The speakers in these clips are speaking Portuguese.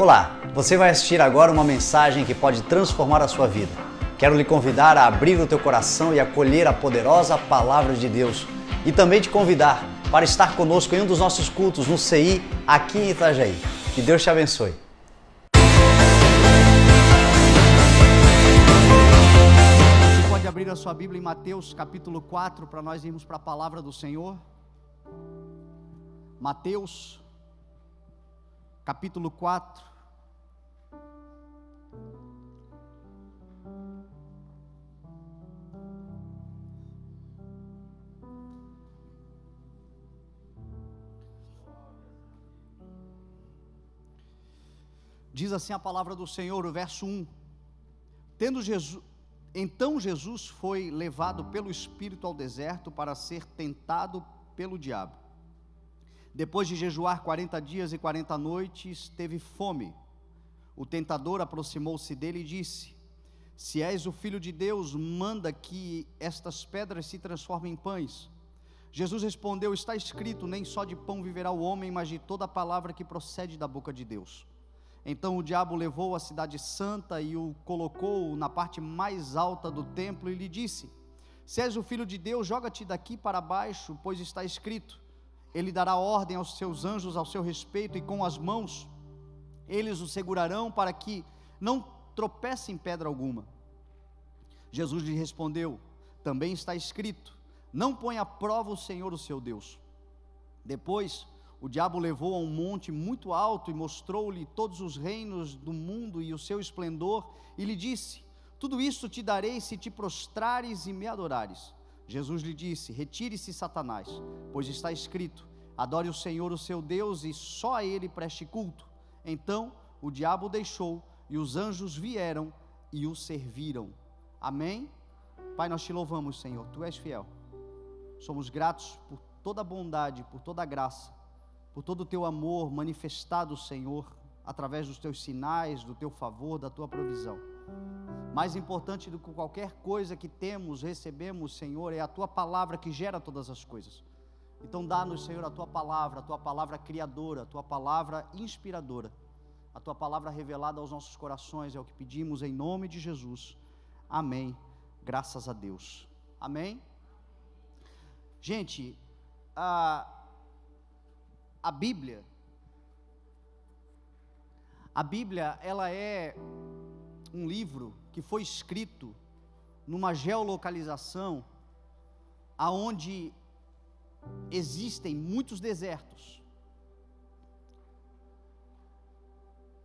Olá, você vai assistir agora uma mensagem que pode transformar a sua vida. Quero lhe convidar a abrir o teu coração e acolher a poderosa Palavra de Deus. E também te convidar para estar conosco em um dos nossos cultos no CI, aqui em Itajaí. Que Deus te abençoe. Você pode abrir a sua Bíblia em Mateus capítulo 4 para nós irmos para a Palavra do Senhor. Mateus capítulo 4. Diz assim a palavra do Senhor, o verso 1. Então Jesus foi levado pelo Espírito ao deserto para ser tentado pelo diabo. Depois de jejuar 40 dias e 40 noites, teve fome. O tentador aproximou-se dele e disse: Se és o Filho de Deus, manda que estas pedras se transformem em pães. Jesus respondeu: Está escrito, nem só de pão viverá o homem, mas de toda a palavra que procede da boca de Deus. Então o diabo levou a cidade santa e o colocou na parte mais alta do templo e lhe disse: Se és o Filho de Deus, joga-te daqui para baixo, pois está escrito: Ele dará ordem aos seus anjos ao seu respeito, e com as mãos eles o segurarão para que não tropece em pedra alguma. Jesus lhe respondeu: Também está escrito: Não ponha à prova o Senhor, o seu Deus. Depois o diabo levou a um monte muito alto e mostrou-lhe todos os reinos do mundo e o seu esplendor, e lhe disse: Tudo isso te darei se te prostrares e me adorares. Jesus lhe disse: Retire-se, Satanás, pois está escrito: Adore o Senhor, o seu Deus, e só a Ele preste culto. Então o diabo o deixou, e os anjos vieram e o serviram. Amém? Pai, nós te louvamos, Senhor, Tu és fiel. Somos gratos por toda a bondade, por toda a graça, por todo o Teu amor manifestado, Senhor, através dos Teus sinais, do Teu favor, da Tua provisão. Mais importante do que qualquer coisa que temos, recebemos, Senhor, é a Tua palavra que gera todas as coisas. Então dá-nos, Senhor, a Tua palavra criadora, a Tua palavra inspiradora, a Tua palavra revelada aos nossos corações, é o que pedimos em nome de Jesus. Amém. Graças a Deus. Amém. Gente, a Bíblia, ela é um livro que foi escrito numa geolocalização aonde existem muitos desertos.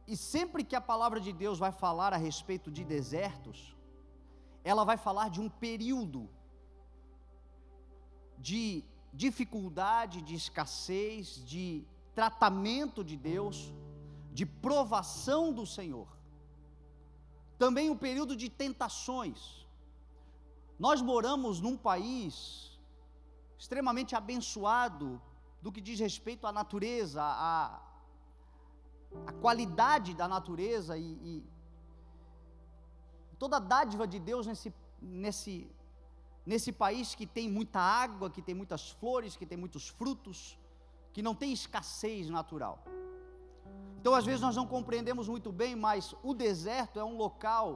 E sempre que a palavra de Deus vai falar a respeito de desertos, ela vai falar de um período de dificuldade, de escassez, de tratamento de Deus, de provação do Senhor. Também um período de tentações. Nós moramos num país extremamente abençoado do que diz respeito à natureza, à qualidade da natureza e toda a dádiva de Deus nesse país que tem muita água, que tem muitas flores, que tem muitos frutos, que não tem escassez natural. Então às vezes nós não compreendemos muito bem, mas o deserto é um local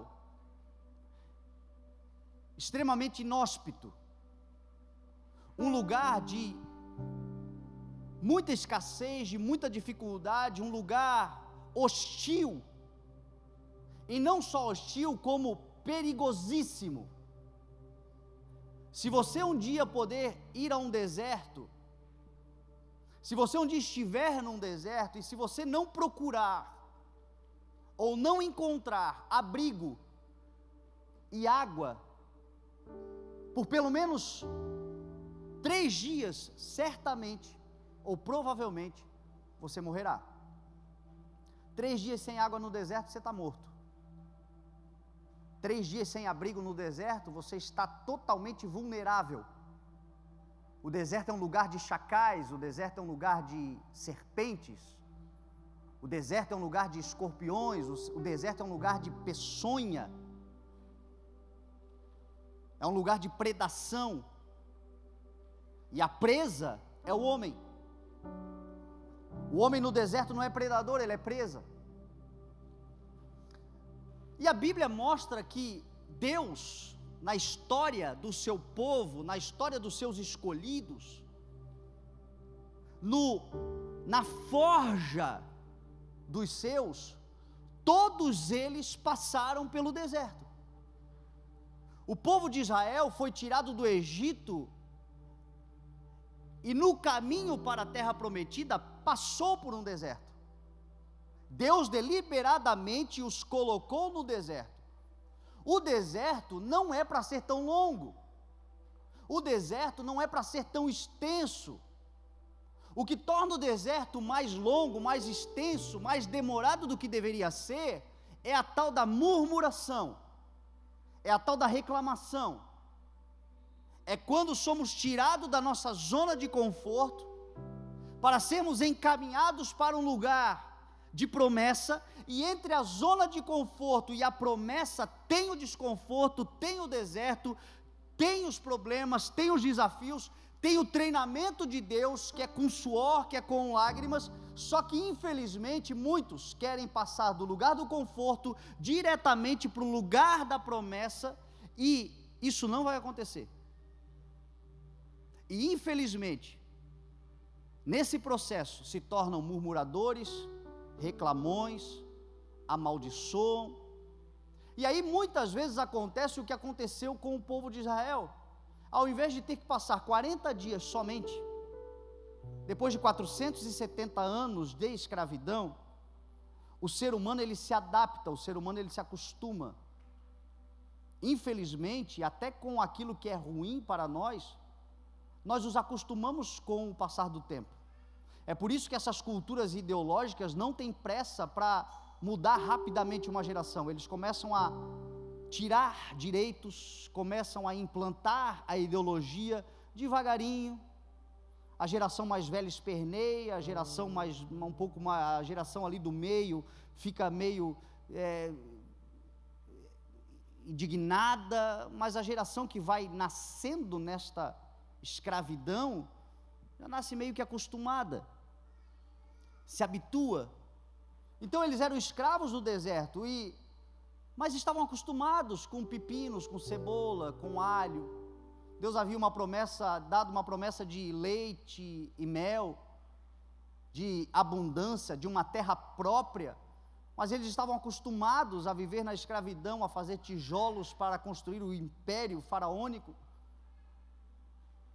extremamente inóspito, um lugar de muita escassez, de muita dificuldade, um lugar hostil, e não só hostil, como perigosíssimo. Se você um dia poder ir a um deserto, se você um dia estiver num deserto, e se você não procurar, ou não encontrar abrigo e água, por pelo menos 3 dias, certamente, ou provavelmente, você morrerá. 3 dias sem água no deserto, você está morto. 3 dias sem abrigo no deserto, você está totalmente vulnerável. O deserto é um lugar de chacais, o deserto é um lugar de serpentes, o deserto é um lugar de escorpiões, o deserto é um lugar de peçonha, é um lugar de predação, e a presa é o homem. O homem no deserto não é predador, ele é presa. E a Bíblia mostra que Deus, na história do seu povo, na história dos seus escolhidos, na forja dos seus, todos eles passaram pelo deserto. O povo de Israel foi tirado do Egito e no caminho para a terra prometida passou por um deserto. Deus deliberadamente os colocou no deserto. O deserto não é para ser tão longo, o deserto não é para ser tão extenso. O que torna o deserto mais longo, mais extenso, mais demorado do que deveria ser, é a tal da murmuração, é a tal da reclamação. É quando somos tirados da nossa zona de conforto, para sermos encaminhados para um lugar de promessa, e entre a zona de conforto e a promessa tem o desconforto, tem o deserto, tem os problemas, tem os desafios, tem o treinamento de Deus, que é com suor, que é com lágrimas. Só que infelizmente muitos querem passar do lugar do conforto diretamente para o lugar da promessa, e isso não vai acontecer. E infelizmente, nesse processo se tornam murmuradores, reclamões, amaldiçoam. E aí muitas vezes acontece o que aconteceu com o povo de Israel. Ao invés de ter que passar 40 dias somente, depois de 470 anos de escravidão, o ser humano ele se adapta, o ser humano ele se acostuma. Infelizmente, até com aquilo que é ruim para nós nos acostumamos com o passar do tempo. É por isso que essas culturas ideológicas não têm pressa para mudar rapidamente uma geração. Eles começam a tirar direitos, começam a implantar a ideologia devagarinho. A geração mais velha esperneia, a geração a geração ali do meio fica meio indignada, mas a geração que vai nascendo nesta escravidão já nasce meio que acostumada, se habitua. Então eles eram escravos no deserto, mas estavam acostumados com pepinos, com cebola, com alho. Deus havia dado uma promessa de leite e mel, de abundância, de uma terra própria, mas eles estavam acostumados a viver na escravidão, a fazer tijolos para construir o império faraônico.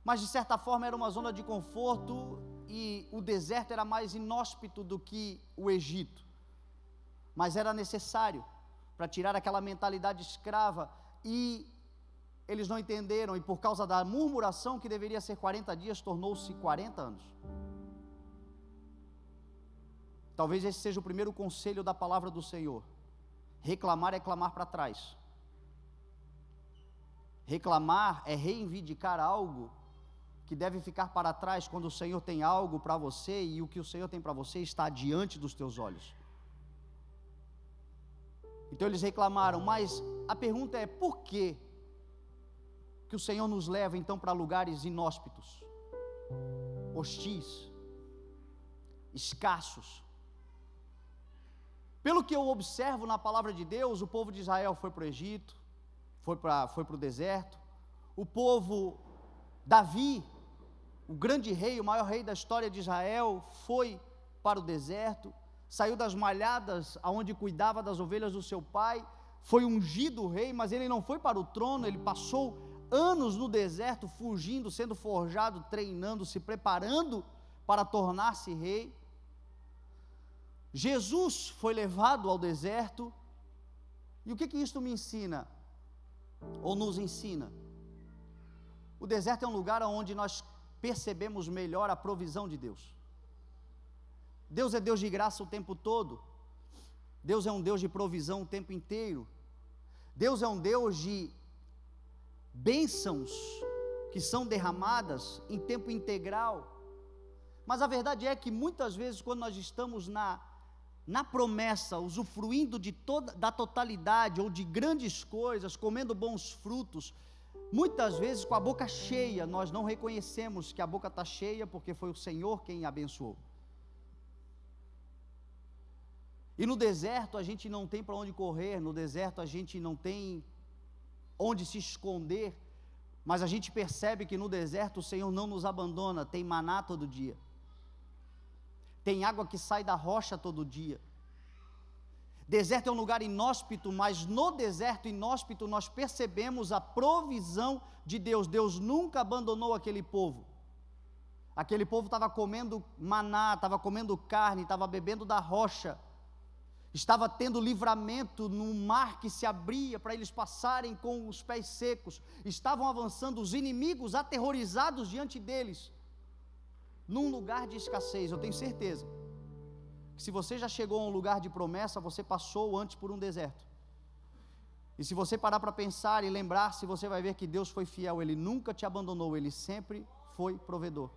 Mas de certa forma era uma zona de conforto, e o deserto era mais inóspito do que o Egito, mas era necessário para tirar aquela mentalidade escrava, e eles não entenderam, e por causa da murmuração, que deveria ser 40 dias, tornou-se 40 anos. Talvez esse seja o primeiro conselho da palavra do Senhor: reclamar é clamar para trás. Reclamar é reivindicar algo que deve ficar para trás, quando o Senhor tem algo para você, e o que o Senhor tem para você está diante dos teus olhos. Então eles reclamaram, mas a pergunta é: por que o Senhor nos leva então para lugares inóspitos, hostis, escassos? Pelo que eu observo na palavra de Deus, o povo de Israel foi para o Egito, foi para o deserto. O povo, Davi, o grande rei, o maior rei da história de Israel, foi para o deserto, saiu das malhadas aonde cuidava das ovelhas do seu pai, foi ungido rei, mas ele não foi para o trono. Ele passou anos no deserto, fugindo, sendo forjado, treinando, se preparando para tornar-se rei. Jesus foi levado ao deserto, e o que isso me ensina, ou nos ensina? O deserto é um lugar onde nós percebemos melhor a provisão de Deus. Deus é Deus de graça o tempo todo. Deus é um Deus de provisão o tempo inteiro. Deus é um Deus de bênçãos que são derramadas em tempo integral. Mas a verdade é que muitas vezes, quando nós estamos na promessa, usufruindo da totalidade, ou de grandes coisas, comendo bons frutos, muitas vezes com a boca cheia, nós não reconhecemos que a boca está cheia, porque foi o Senhor quem abençoou. E no deserto a gente não tem para onde correr, no deserto a gente não tem onde se esconder, mas a gente percebe que no deserto o Senhor não nos abandona, tem maná todo dia, tem água que sai da rocha todo dia. Deserto é um lugar inóspito, mas no deserto inóspito nós percebemos a provisão de Deus. Deus nunca abandonou aquele povo. Aquele povo estava comendo maná, estava comendo carne, estava bebendo da rocha, estava tendo livramento no mar que se abria para eles passarem com os pés secos, estavam avançando, os inimigos aterrorizados diante deles, num lugar de escassez. Eu tenho certeza que se você já chegou a um lugar de promessa, você passou antes por um deserto, e se você parar para pensar e lembrar-se, você vai ver que Deus foi fiel, Ele nunca te abandonou, Ele sempre foi provedor.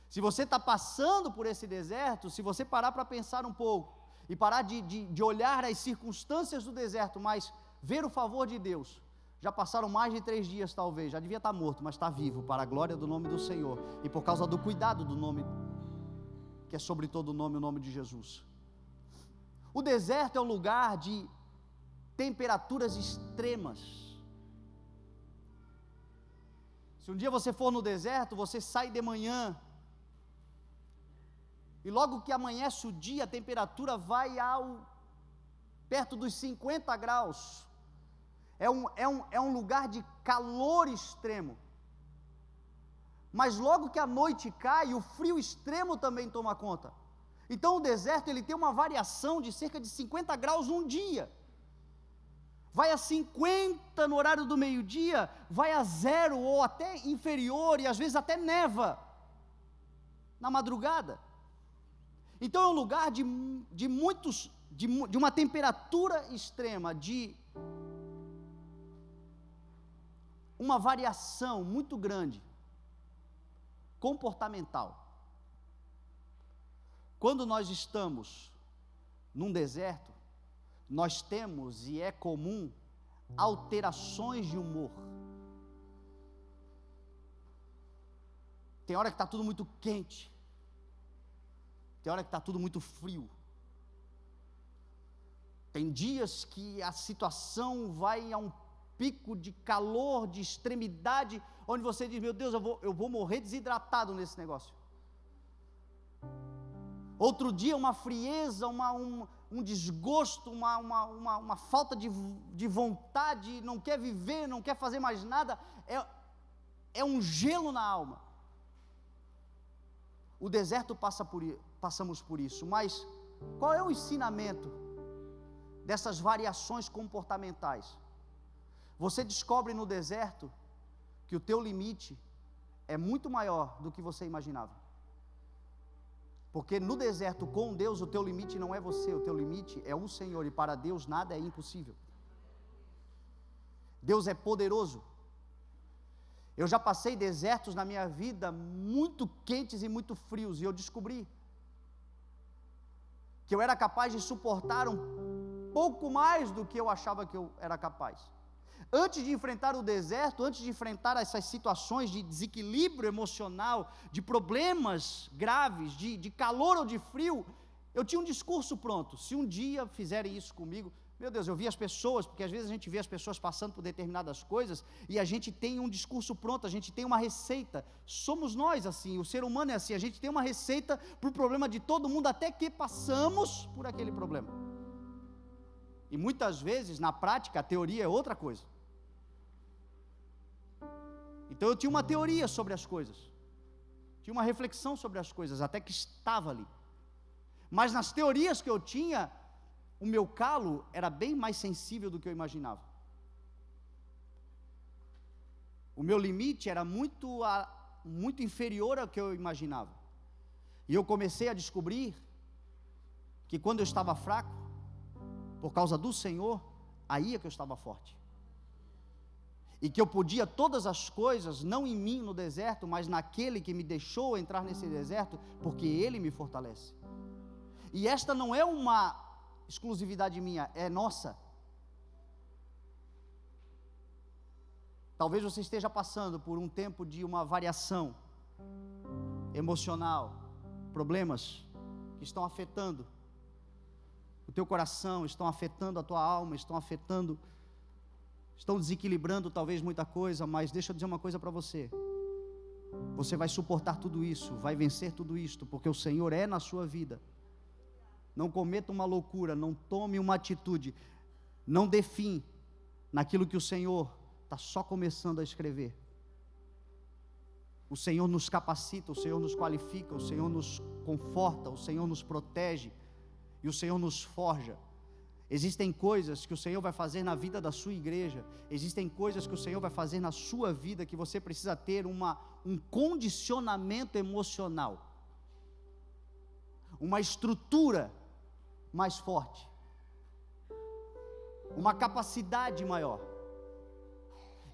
Se você está passando por esse deserto, se você parar para pensar um pouco, e parar de olhar as circunstâncias do deserto, mas ver o favor de Deus, já passaram mais de 3 dias talvez, já devia estar morto, mas está vivo, para a glória do nome do Senhor, e por causa do cuidado do nome, que é sobre todo nome, o nome de Jesus. O deserto é um lugar de temperaturas extremas. Se um dia você for no deserto, você sai de manhã, e logo que amanhece o dia, a temperatura vai perto dos 50 graus, é um lugar de calor extremo, mas logo que a noite cai, o frio extremo também toma conta. Então o deserto, ele tem uma variação de cerca de 50 graus um dia, vai a 50 no horário do meio-dia, vai a 0 ou até inferior, e às vezes até neva na madrugada. Então é um lugar de uma temperatura extrema, de uma variação muito grande, comportamental. Quando nós estamos num deserto, nós temos, e é comum, alterações de humor. Tem hora que está tudo muito quente, tem hora que está tudo muito frio, tem dias que a situação vai a um pico de calor, de extremidade, onde você diz, meu Deus, eu vou morrer desidratado nesse negócio. Outro dia uma frieza, um desgosto, uma falta de vontade, não quer viver, não quer fazer mais nada, é um gelo na alma. O deserto passamos por isso, mas qual é o ensinamento dessas variações comportamentais? Você descobre no deserto que o teu limite é muito maior do que você imaginava, porque no deserto com Deus, o teu limite não é você, o teu limite é o Senhor, e para Deus nada é impossível. Deus é poderoso. Eu já passei desertos na minha vida muito quentes e muito frios, e eu descobri que eu era capaz de suportar um pouco mais do que eu achava que eu era capaz. Antes de enfrentar o deserto, antes de enfrentar essas situações de desequilíbrio emocional, de problemas graves, de calor ou de frio, eu tinha um discurso pronto. Se um dia fizerem isso comigo, meu Deus, eu vi as pessoas, porque às vezes a gente vê as pessoas passando por determinadas coisas, e a gente tem um discurso pronto, a gente tem uma receita. Somos nós assim, o ser humano é assim, a gente tem uma receita para o problema de todo mundo, até que passamos por aquele problema. E muitas vezes, na prática, a teoria é outra coisa. Então eu tinha uma teoria sobre as coisas, tinha uma reflexão sobre as coisas, até que estava ali. Mas nas teorias que eu tinha, o meu calo era bem mais sensível do que eu imaginava. O meu limite era muito inferior ao que eu imaginava. E eu comecei a descobrir que quando eu estava fraco, por causa do Senhor, aí é que eu estava forte. E que eu podia todas as coisas, não em mim no deserto, mas naquele que me deixou entrar nesse deserto, porque Ele me fortalece. E esta não é uma exclusividade minha, é nossa. Talvez você esteja passando por um tempo de uma variação emocional, problemas que estão afetando o teu coração, estão afetando a tua alma, estão desequilibrando talvez muita coisa, mas deixa eu dizer uma coisa para você. Você vai suportar tudo isso, vai vencer tudo isto, porque o Senhor é na sua vida. Não cometa uma loucura, não tome uma atitude, não dê fim naquilo que o Senhor está só começando a escrever. O Senhor nos capacita, o Senhor nos qualifica, o Senhor nos conforta, o Senhor nos protege e o Senhor nos forja. Existem coisas que o Senhor vai fazer na vida da sua igreja, existem coisas que o Senhor vai fazer na sua vida que você precisa ter um condicionamento emocional, uma estrutura mais forte, uma capacidade maior.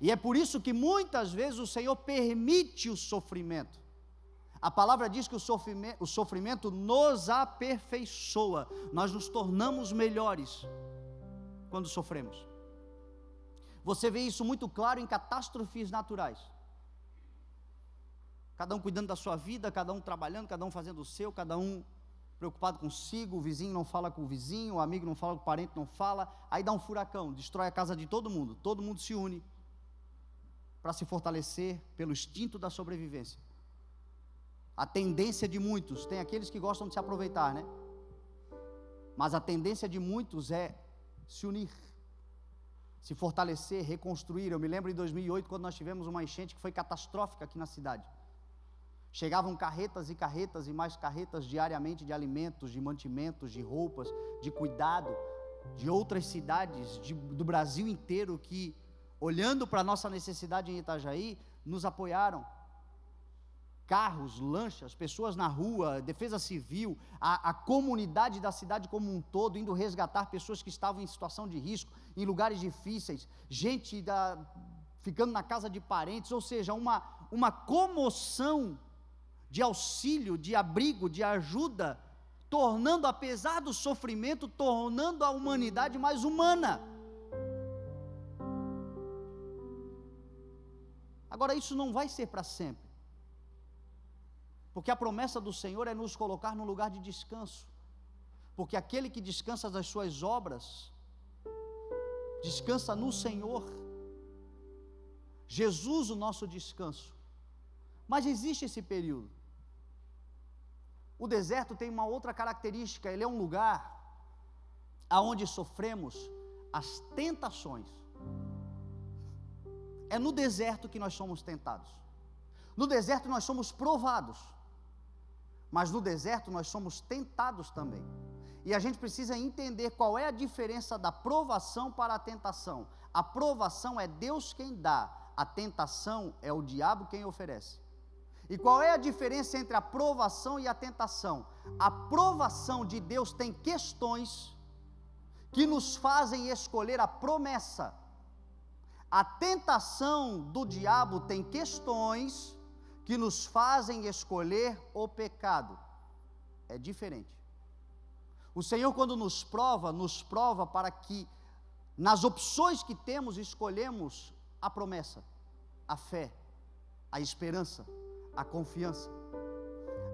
E é por isso que muitas vezes o Senhor permite o sofrimento. A palavra diz que o sofrimento nos aperfeiçoa, nós nos tornamos melhores quando sofremos. Você vê isso muito claro em catástrofes naturais. Cada um cuidando da sua vida, cada um trabalhando, cada um fazendo o seu, cada um preocupado consigo, o vizinho não fala com o vizinho, o amigo não fala com o parente, não fala, aí dá um furacão, destrói a casa de todo mundo se une para se fortalecer pelo instinto da sobrevivência. A tendência de muitos, tem aqueles que gostam de se aproveitar, né? Mas a tendência de muitos é se unir, se fortalecer, reconstruir. Eu me lembro em 2008, quando nós tivemos uma enchente que foi catastrófica aqui na cidade. Chegavam carretas e carretas e mais carretas diariamente de alimentos, de mantimentos, de roupas, de cuidado, de outras cidades do Brasil inteiro que, olhando para a nossa necessidade em Itajaí, nos apoiaram. Carros, lanchas, pessoas na rua, defesa civil, a comunidade da cidade como um todo, indo resgatar pessoas que estavam em situação de risco, em lugares difíceis, gente ficando na casa de parentes, ou seja, uma comoção de auxílio, de abrigo, de ajuda, tornando, apesar do sofrimento, tornando a humanidade mais humana. Agora, isso não vai ser para sempre, porque a promessa do Senhor é nos colocar num lugar de descanso, porque aquele que descansa das suas obras, descansa no Senhor, Jesus o nosso descanso. Mas existe esse período. O deserto tem uma outra característica, ele é um lugar aonde sofremos as tentações. É no deserto que nós somos tentados, no deserto nós somos provados, mas no deserto nós somos tentados também. E a gente precisa entender qual é a diferença da provação para a tentação. A provação é Deus quem dá, a tentação é o diabo quem oferece. E qual é a diferença entre a provação e a tentação? A provação de Deus tem questões que nos fazem escolher a promessa. A tentação do diabo tem questões que nos fazem escolher o pecado. É diferente. O Senhor, quando nos prova para que, nas opções que temos, escolhemos a promessa, a fé, a esperança, a confiança.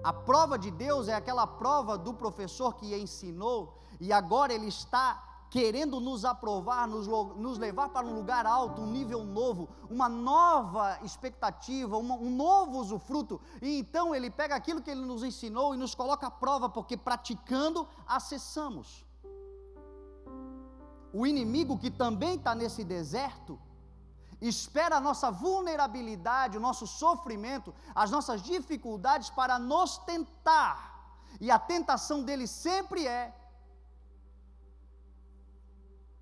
A prova de Deus é aquela prova do professor que ensinou, e agora ele está querendo nos aprovar, nos levar para um lugar alto, um nível novo, uma nova expectativa, um novo usufruto. E então ele pega aquilo que ele nos ensinou e nos coloca à prova, porque praticando acessamos. O inimigo, que também está nesse deserto, espera a nossa vulnerabilidade, o nosso sofrimento, as nossas dificuldades para nos tentar, e a tentação dele sempre é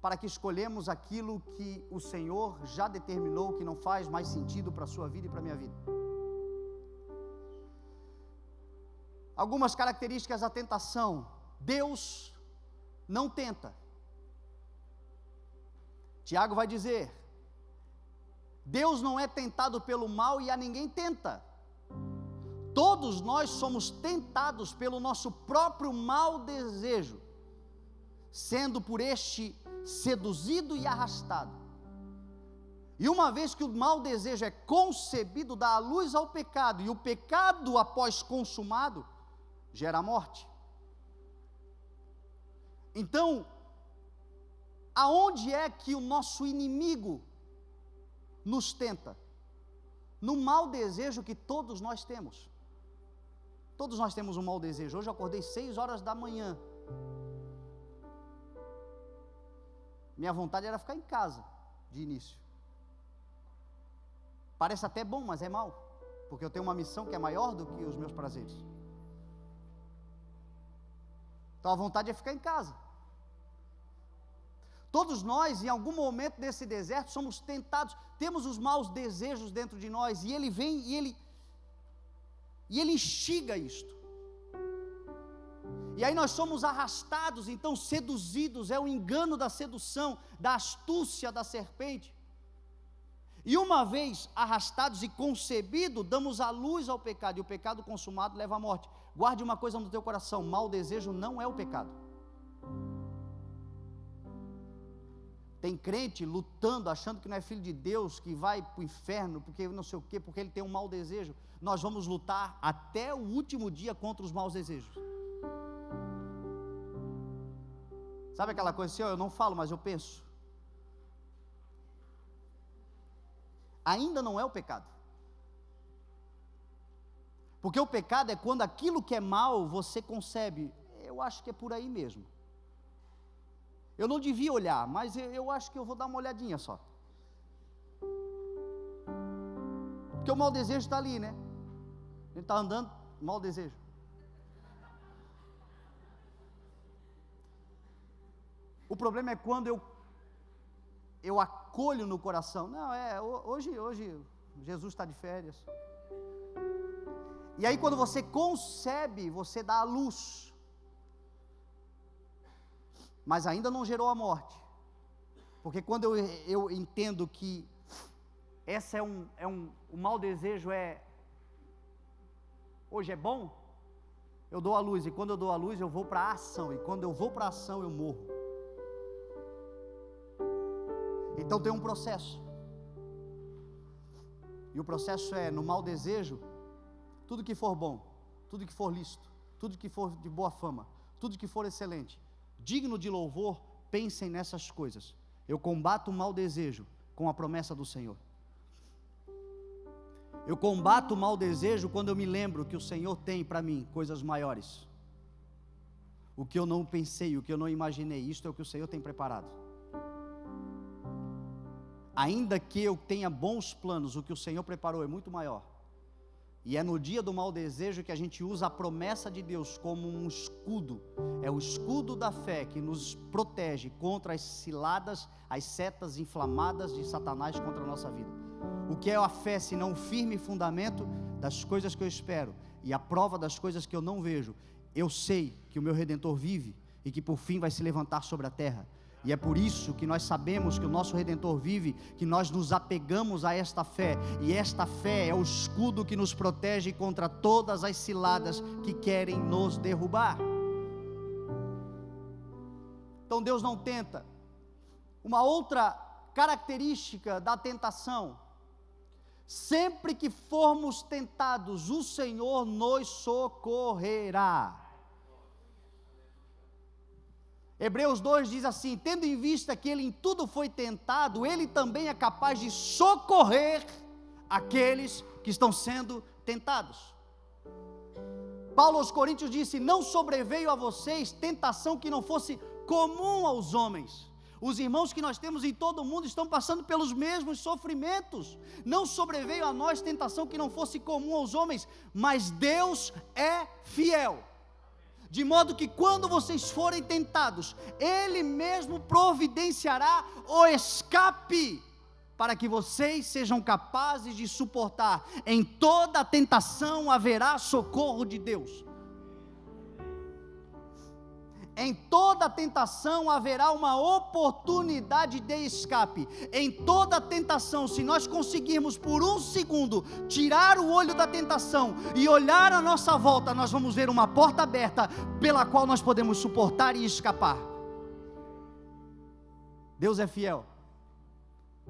para que escolhemos aquilo que o Senhor já determinou que não faz mais sentido para a sua vida e para a minha vida. Algumas características da tentação: Deus não tenta. Tiago vai dizer: Deus não é tentado pelo mal e a ninguém tenta. Todos nós somos tentados pelo nosso próprio mau desejo, sendo por este seduzido e arrastado. E uma vez que o mau desejo é concebido, dá a luz ao pecado, e o pecado, após consumado, gera morte. Então, aonde é que o nosso inimigo nos tenta? No mau desejo que todos nós temos. Todos nós temos um mau desejo. Hoje eu acordei 6 horas da manhã. Minha vontade era ficar em casa, de início. Parece até bom, mas é mau, porque eu tenho uma missão que é maior do que os meus prazeres. Então a vontade é ficar em casa. Todos nós, em algum momento desse deserto, somos tentados, temos os maus desejos dentro de nós, e ele vem e ele instiga isto. E aí nós somos arrastados, então seduzidos, é o engano da sedução, da astúcia da serpente. E uma vez arrastados e concebidos, damos a luz ao pecado, e o pecado consumado leva à morte. Guarde uma coisa no teu coração: mau desejo não é o pecado. Tem crente lutando, achando que não é filho de Deus, que vai para o inferno, porque não sei o quê, porque ele tem um mau desejo. Nós vamos lutar até o último dia contra os maus desejos. Sabe aquela coisa assim, eu não falo, mas eu penso. Ainda não é o pecado. Porque o pecado é quando aquilo que é mal, você concebe, eu acho que é por aí mesmo. Eu não devia olhar, mas eu acho que eu vou dar uma olhadinha só. Porque o mau desejo está ali, né? Ele está andando, mau desejo. O problema é quando eu acolho no coração. Não, hoje Jesus está de férias. E aí quando você concebe, você dá a luz. Mas ainda não gerou a morte. Porque quando eu entendo que essa o mau desejo hoje é bom, eu dou a luz, e quando eu dou a luz eu vou para a ação, e quando eu vou para a ação eu morro. Então tem um processo, e o processo no mau desejo, tudo que for bom, tudo que for lícito, tudo que for de boa fama, tudo que for excelente, digno de louvor, pensem nessas coisas. Eu combato o mau desejo com a promessa do Senhor. Eu combato o mau desejo quando eu me lembro que o Senhor tem para mim coisas maiores. O que eu não pensei, o que eu não imaginei, isto é o que o Senhor tem preparado. Ainda que eu tenha bons planos, o que o Senhor preparou é muito maior. E é no dia do mau desejo que a gente usa a promessa de Deus como um escudo. É o escudo da fé que nos protege contra as ciladas, as setas inflamadas de Satanás contra a nossa vida. O que é a fé senão um firme fundamento das coisas que eu espero e a prova das coisas que eu não vejo? Eu sei que o meu Redentor vive e que por fim vai se levantar sobre a terra. E é por isso que nós sabemos que o nosso Redentor vive, que nós nos apegamos a esta fé, e esta fé é o escudo que nos protege contra todas as ciladas que querem nos derrubar. Então Deus não tenta. Uma outra característica da tentação: sempre que formos tentados, o Senhor nos socorrerá. Hebreus 2 diz assim: tendo em vista que ele em tudo foi tentado, ele também é capaz de socorrer aqueles que estão sendo tentados. Paulo aos Coríntios disse: não sobreveio a vocês tentação que não fosse comum aos homens. Os irmãos que nós temos em todo o mundo estão passando pelos mesmos sofrimentos. Não sobreveio a nós tentação que não fosse comum aos homens, mas Deus é fiel, de modo que quando vocês forem tentados, Ele mesmo providenciará o escape, para que vocês sejam capazes de suportar. Em toda tentação haverá socorro de Deus. Em toda tentação haverá uma oportunidade de escape. Em toda tentação, se nós conseguirmos por um segundo tirar o olho da tentação e olhar à nossa volta, nós vamos ver uma porta aberta pela qual nós podemos suportar e escapar. Deus é fiel.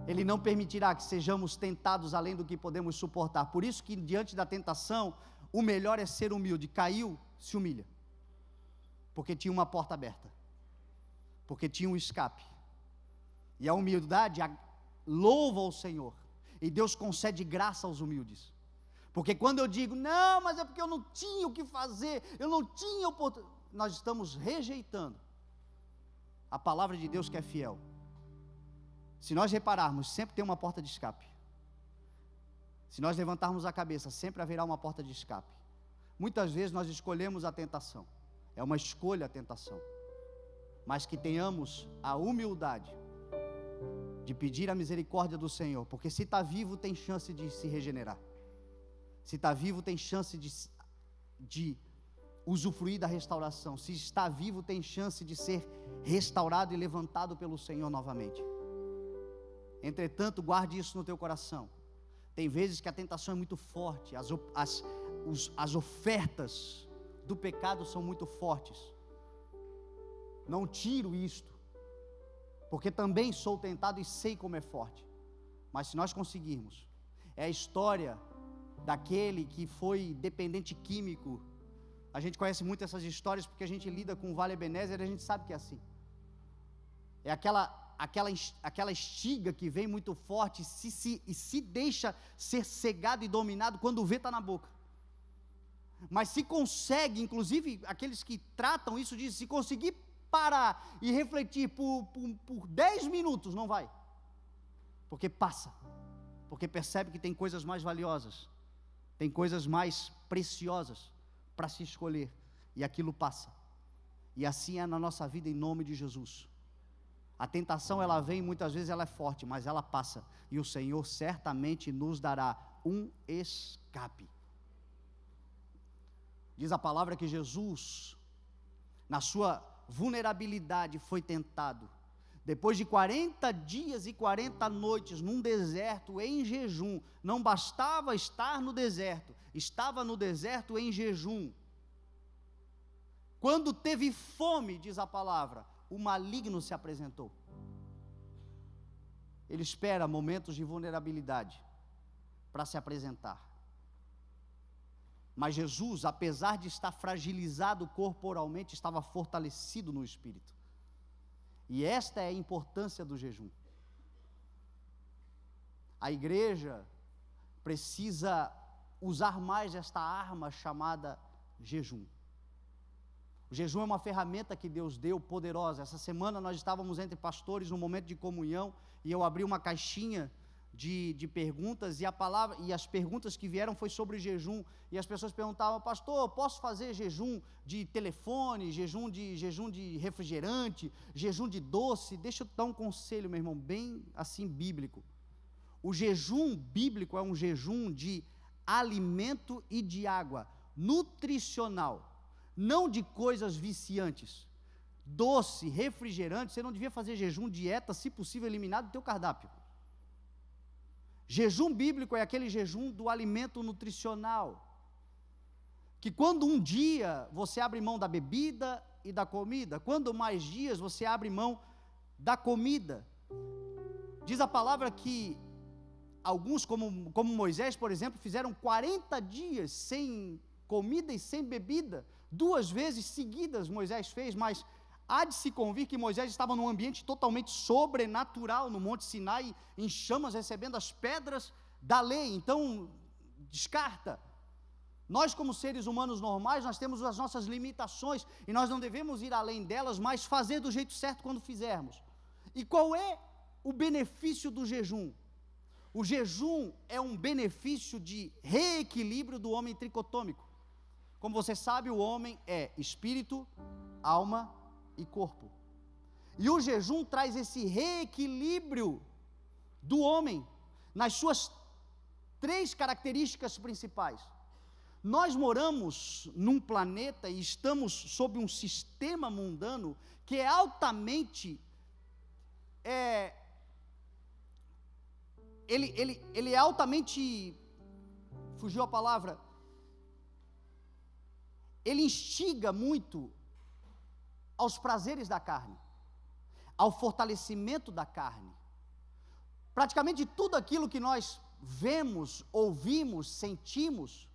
Ele não permitirá que sejamos tentados além do que podemos suportar. Por isso que diante da tentação, o melhor é ser humilde. Caiu, se humilha, porque tinha uma porta aberta. porque tinha um escape. E a humildade louva ao Senhor, e Deus concede graça aos humildes. Porque quando eu digo, não, mas é porque eu não tinha o que fazer, eu não tinha oportunidade, nós estamos rejeitando a palavra de Deus que é fiel. Se nós repararmos, sempre tem uma porta de escape. Se nós levantarmos a cabeça, sempre haverá uma porta de escape. Muitas vezes nós escolhemos a tentação, é uma escolha a tentação, mas que tenhamos a humildade de pedir a misericórdia do Senhor, porque se está vivo tem chance de se regenerar, se está vivo tem chance de usufruir da restauração, se está vivo tem chance de ser restaurado e levantado pelo Senhor novamente. Entretanto, guarde isso no teu coração. Tem vezes que a tentação é muito forte, as ofertas do pecado são muito fortes. Não tiro isto, porque também sou tentado e sei como é forte. Mas se nós conseguirmos, é a história daquele que foi dependente químico. A gente conhece muito essas histórias porque a gente lida com o Vale Ebenezer e a gente sabe que é assim. É aquela estiga que vem muito forte e se deixa ser cegado e dominado quando o vê está na boca. Mas se consegue, inclusive aqueles que tratam isso dizem, se conseguir parar e refletir por 10 minutos, não vai. Porque passa. Porque percebe que tem coisas mais valiosas, tem coisas mais preciosas para se escolher, e aquilo passa. E assim é na nossa vida, em nome de Jesus. A tentação ela vem, muitas vezes ela é forte, mas ela passa, e o Senhor certamente nos dará um escape. Diz a palavra que Jesus, na sua vulnerabilidade, foi tentado. Depois de 40 dias e 40 noites num deserto em jejum, não bastava estar no deserto, estava no deserto em jejum. Quando teve fome, diz a palavra, o maligno se apresentou. Ele espera momentos de vulnerabilidade para se apresentar. Mas Jesus, apesar de estar fragilizado corporalmente, estava fortalecido no espírito. E esta é a importância do jejum. A igreja precisa usar mais esta arma chamada jejum. O jejum é uma ferramenta que Deus deu poderosa. Essa semana nós estávamos entre pastores num momento de comunhão e eu abri uma caixinha de perguntas e as perguntas que vieram foi sobre jejum, e as pessoas perguntavam, pastor, posso fazer jejum de telefone, jejum de refrigerante, jejum de doce? Deixa eu te dar um conselho, meu irmão, bem assim bíblico. O jejum bíblico é um jejum de alimento e de água, nutricional, não de coisas viciantes. Doce, refrigerante, você não devia fazer jejum, dieta, se possível eliminar do teu cardápio. Jejum bíblico é aquele jejum do alimento nutricional, que quando um dia você abre mão da bebida e da comida, quando mais dias você abre mão da comida. Diz a palavra que alguns, como Moisés, por exemplo, fizeram 40 dias sem comida e sem bebida, 2 vezes seguidas Moisés fez, mas há de se convir que Moisés estava num ambiente totalmente sobrenatural, no Monte Sinai, em chamas, recebendo as pedras da lei. Então, descarta. Nós, como seres humanos normais, nós temos as nossas limitações, e nós não devemos ir além delas, mas fazer do jeito certo quando fizermos. E qual é o benefício do jejum? O jejum é um benefício de reequilíbrio do homem tricotômico. Como você sabe, o homem é espírito, alma e corpo. E o jejum traz esse reequilíbrio do homem nas suas 3 características principais. Nós moramos num planeta e estamos sob um sistema mundano que é altamente ele é altamente, fugiu a palavra, ele instiga muito aos prazeres da carne, ao fortalecimento da carne. Praticamente tudo aquilo que nós vemos, ouvimos, sentimos,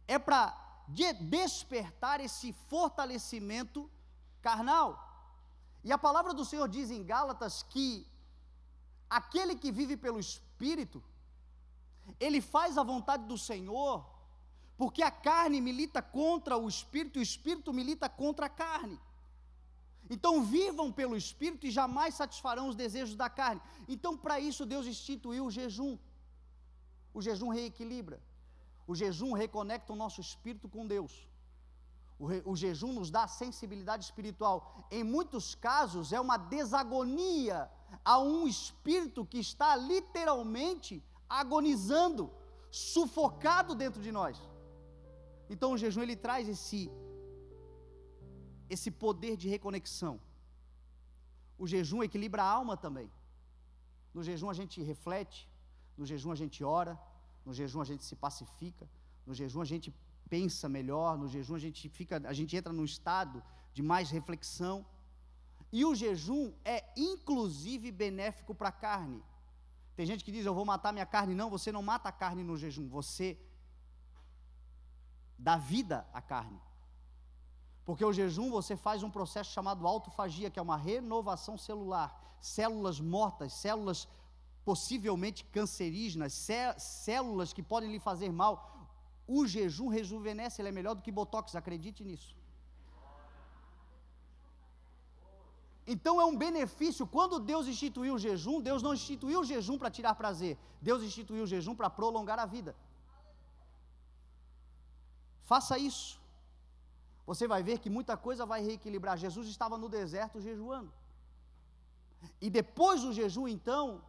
é para despertar esse fortalecimento carnal. E a palavra do Senhor diz em Gálatas que aquele que vive pelo Espírito, ele faz a vontade do Senhor, porque a carne milita contra o Espírito, e o Espírito milita contra a carne. Então vivam pelo Espírito e jamais satisfarão os desejos da carne. Então para isso Deus instituiu o jejum. O jejum reequilibra, o jejum reconecta o nosso espírito com Deus. O jejum nos dá sensibilidade espiritual. Em muitos casos é uma desagonia a um espírito que está literalmente agonizando, sufocado dentro de nós. Então o jejum ele traz esse poder de reconexão. O jejum equilibra a alma também. No jejum a gente reflete, no jejum a gente ora, no jejum a gente se pacifica, no jejum a gente pensa melhor, no jejum a gente entra num estado de mais reflexão. E o jejum é inclusive benéfico para a carne. Tem gente que diz, eu vou matar minha carne. Não, você não mata a carne no jejum, você dá vida à carne. Porque o jejum você faz um processo chamado autofagia, que é uma renovação celular. Células mortas, células possivelmente cancerígenas, células que podem lhe fazer mal. O jejum rejuvenesce, ele é melhor do que botox, acredite nisso. Então é um benefício. Quando Deus instituiu o jejum, Deus não instituiu o jejum para tirar prazer, Deus instituiu o jejum para prolongar a vida. Faça isso, você vai ver que muita coisa vai reequilibrar. Jesus estava no deserto jejuando, e depois do jejum então,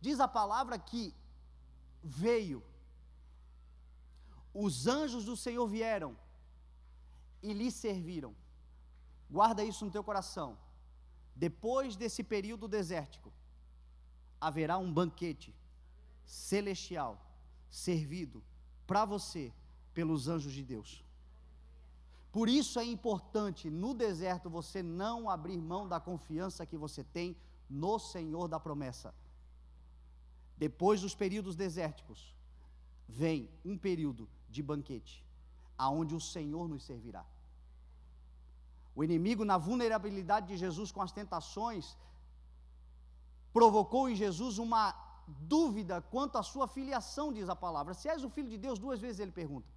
diz a palavra que veio, os anjos do Senhor vieram e lhe serviram. Guarda isso no teu coração. Depois desse período desértico, haverá um banquete celestial, servido para você, pelos anjos de Deus. Por isso é importante, no deserto, você não abrir mão da confiança que você tem no Senhor da promessa. Depois dos períodos desérticos, vem um período de banquete, aonde o Senhor nos servirá. O inimigo, na vulnerabilidade de Jesus com as tentações, provocou em Jesus uma dúvida quanto à sua filiação, diz a palavra. Se és o Filho de Deus, 2 vezes ele pergunta.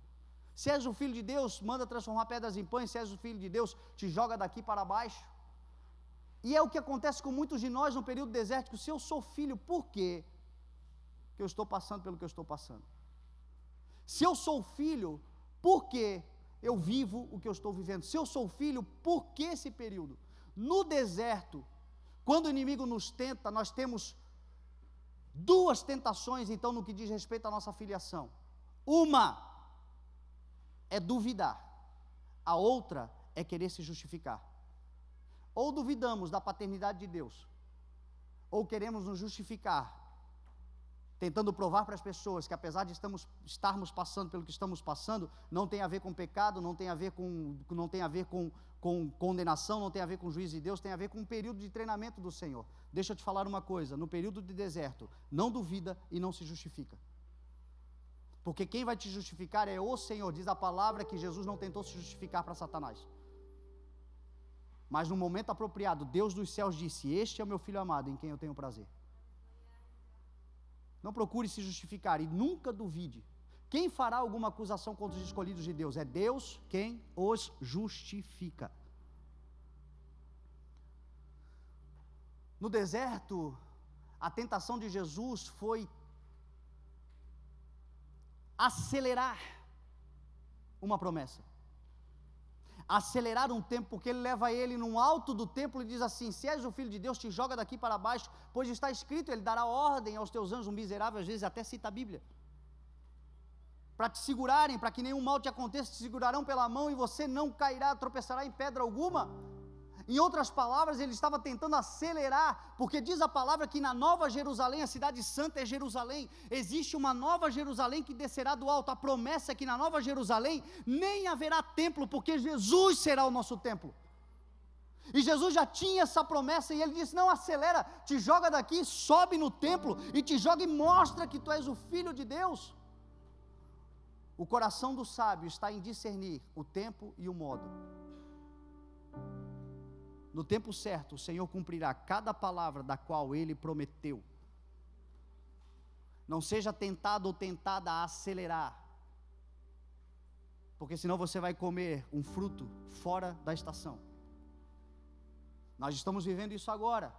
Se és o Filho de Deus, manda transformar pedras em pães. Se és o Filho de Deus, te joga daqui para baixo. E é o que acontece com muitos de nós no período desértico. Se eu sou filho, por quê que eu estou passando pelo que eu estou passando? Se eu sou filho, por que eu vivo o que eu estou vivendo? Se eu sou filho, por que esse período? No deserto, quando o inimigo nos tenta, nós temos 2 tentações, então, no que diz respeito à nossa filiação. Uma é duvidar, a outra é querer se justificar. Ou duvidamos da paternidade de Deus, ou queremos nos justificar, tentando provar para as pessoas que apesar de estarmos passando pelo que estamos passando, não tem a ver com pecado, não tem a ver com condenação, não tem a ver com juízo de Deus, tem a ver com um período de treinamento do Senhor. Deixa eu te falar uma coisa, no período de deserto, não duvida e não se justifica. Porque quem vai te justificar é o Senhor. Diz a palavra que Jesus não tentou se justificar para Satanás. Mas no momento apropriado, Deus dos céus disse, este é o meu filho amado, em quem eu tenho prazer. Não procure se justificar e nunca duvide. Quem fará alguma acusação contra os escolhidos de Deus? É Deus quem os justifica. No deserto, a tentação de Jesus foi acelerar uma promessa, acelerar um tempo, porque ele leva ele num alto do templo e diz assim, se és o Filho de Deus, te joga daqui para baixo, pois está escrito, ele dará ordem aos teus anjos, um miserável às vezes até cita a Bíblia, para te segurarem, para que nenhum mal te aconteça, te segurarão pela mão e você não cairá, tropeçará em pedra alguma. Em outras palavras, ele estava tentando acelerar, porque diz a palavra que na Nova Jerusalém, a cidade santa é Jerusalém, existe uma Nova Jerusalém que descerá do alto. A promessa é que na Nova Jerusalém nem haverá templo, porque Jesus será o nosso templo. E Jesus já tinha essa promessa e ele disse, não, acelera, te joga daqui, sobe no templo e te joga e mostra que tu és o Filho de Deus. O coração do sábio está em discernir o tempo e o modo. no tempo certo, o Senhor cumprirá cada palavra da qual Ele prometeu. Não seja tentado ou tentada a acelerar, porque senão você vai comer um fruto fora da estação. Nós estamos vivendo isso agora.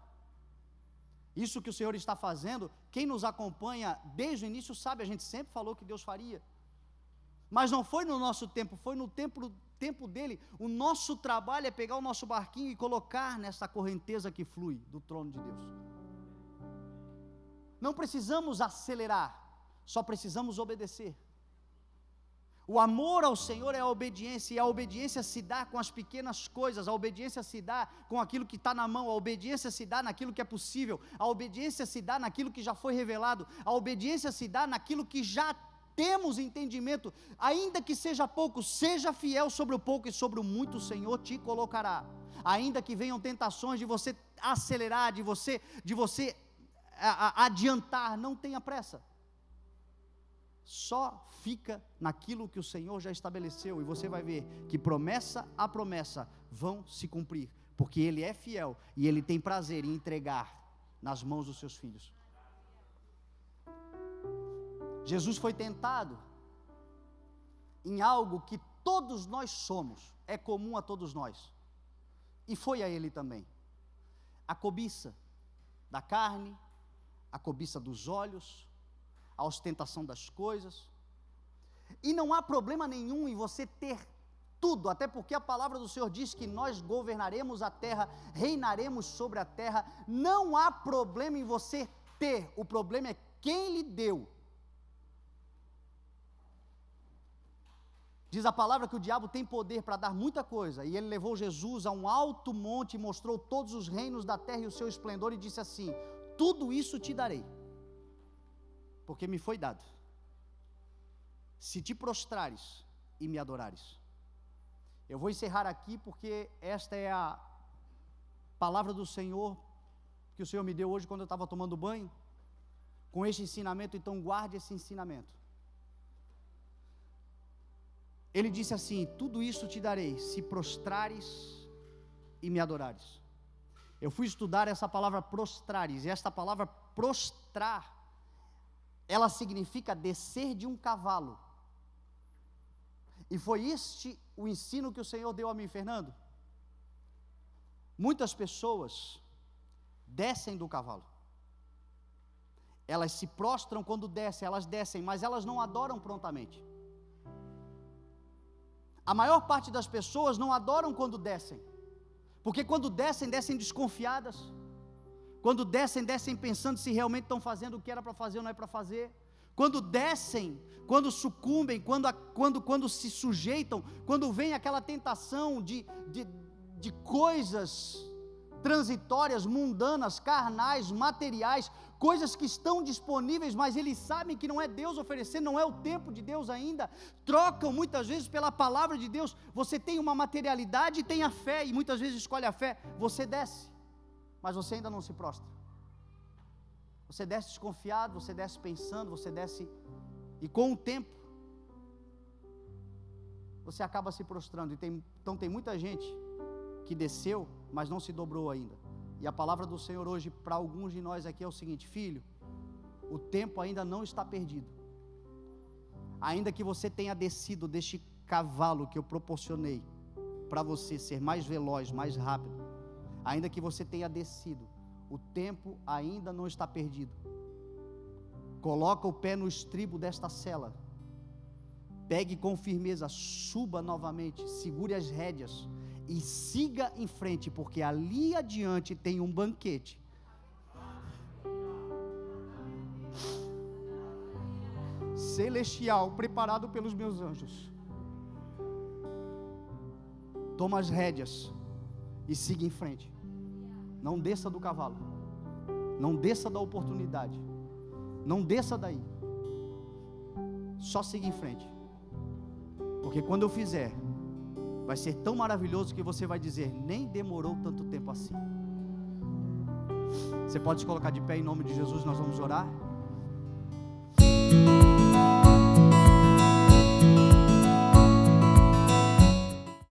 Isso que o Senhor está fazendo, quem nos acompanha desde o início sabe, a gente sempre falou que Deus faria. Mas não foi no nosso tempo, foi no tempo dele. O nosso trabalho é pegar o nosso barquinho e colocar nessa correnteza que flui do trono de Deus. Não precisamos acelerar, só precisamos obedecer. O amor ao Senhor é a obediência, e a obediência se dá com as pequenas coisas, a obediência se dá com aquilo que está na mão, a obediência se dá naquilo que é possível, a obediência se dá naquilo que já foi revelado, a obediência se dá naquilo que já temos entendimento, ainda que seja pouco, seja fiel sobre o pouco e sobre o muito o Senhor te colocará. Ainda que venham tentações de você acelerar, de você adiantar, não tenha pressa. Só fica naquilo que o Senhor já estabeleceu, e você vai ver que promessa a promessa vão se cumprir, porque Ele é fiel e Ele tem prazer em entregar nas mãos dos seus filhos. Jesus foi tentado em algo que todos nós somos, é comum a todos nós, e foi a Ele também: a cobiça da carne, a cobiça dos olhos, a ostentação das coisas. E não há problema nenhum em você ter tudo, até porque a palavra do Senhor diz que nós governaremos a terra, reinaremos sobre a terra. Não há problema em você ter, o problema é quem lhe deu. Diz a palavra que o diabo tem poder para dar muita coisa, e ele levou Jesus a um alto monte, e mostrou todos os reinos da terra e o seu esplendor, e disse assim: tudo isso te darei, porque me foi dado, se te prostrares e me adorares. Eu vou encerrar aqui, porque esta é a palavra do Senhor, que o Senhor me deu hoje quando eu estava tomando banho, com este ensinamento. Então guarde esse ensinamento. Ele disse assim: tudo isso te darei, se prostrares e me adorares. Eu fui estudar essa palavra prostrares, e esta palavra prostrar, ela significa descer de um cavalo. E foi este o ensino que o Senhor deu a mim, Fernando. Muitas pessoas descem do cavalo, elas se prostram quando descem, elas descem, mas elas não adoram prontamente. A maior parte das pessoas não adoram quando descem, porque quando descem, descem desconfiadas. Quando descem, descem pensando se realmente estão fazendo o que era para fazer ou não é para fazer. Quando descem, quando sucumbem, quando se sujeitam, quando vem aquela tentação de coisas transitórias, mundanas, carnais, materiais, coisas que estão disponíveis, mas eles sabem que não é Deus oferecendo, não é o tempo de Deus ainda, trocam muitas vezes pela palavra de Deus. Você tem uma materialidade e tem a fé, e muitas vezes escolhe a fé. Você desce, mas você ainda não se prostra. Você desce desconfiado, você desce pensando, você desce, e com o tempo você acaba se prostrando. Então tem muita gente que desceu, mas não se dobrou ainda. E a palavra do Senhor hoje para alguns de nós aqui é o seguinte: filho, o tempo ainda não está perdido. Ainda que você tenha descido deste cavalo que eu proporcionei para você ser mais veloz, mais rápido, ainda que você tenha descido, o tempo ainda não está perdido. Coloca o pé no estribo desta sela, pegue com firmeza, suba novamente, segure as rédeas e siga em frente, porque ali adiante tem um banquete. Celestial, preparado pelos meus anjos. Toma as rédeas e siga em frente. Não desça do cavalo, não desça da oportunidade, não desça daí, só siga em frente, porque quando eu fizer, vai ser tão maravilhoso que você vai dizer: nem demorou tanto tempo assim. Você pode se colocar de pé em nome de Jesus, nós vamos orar.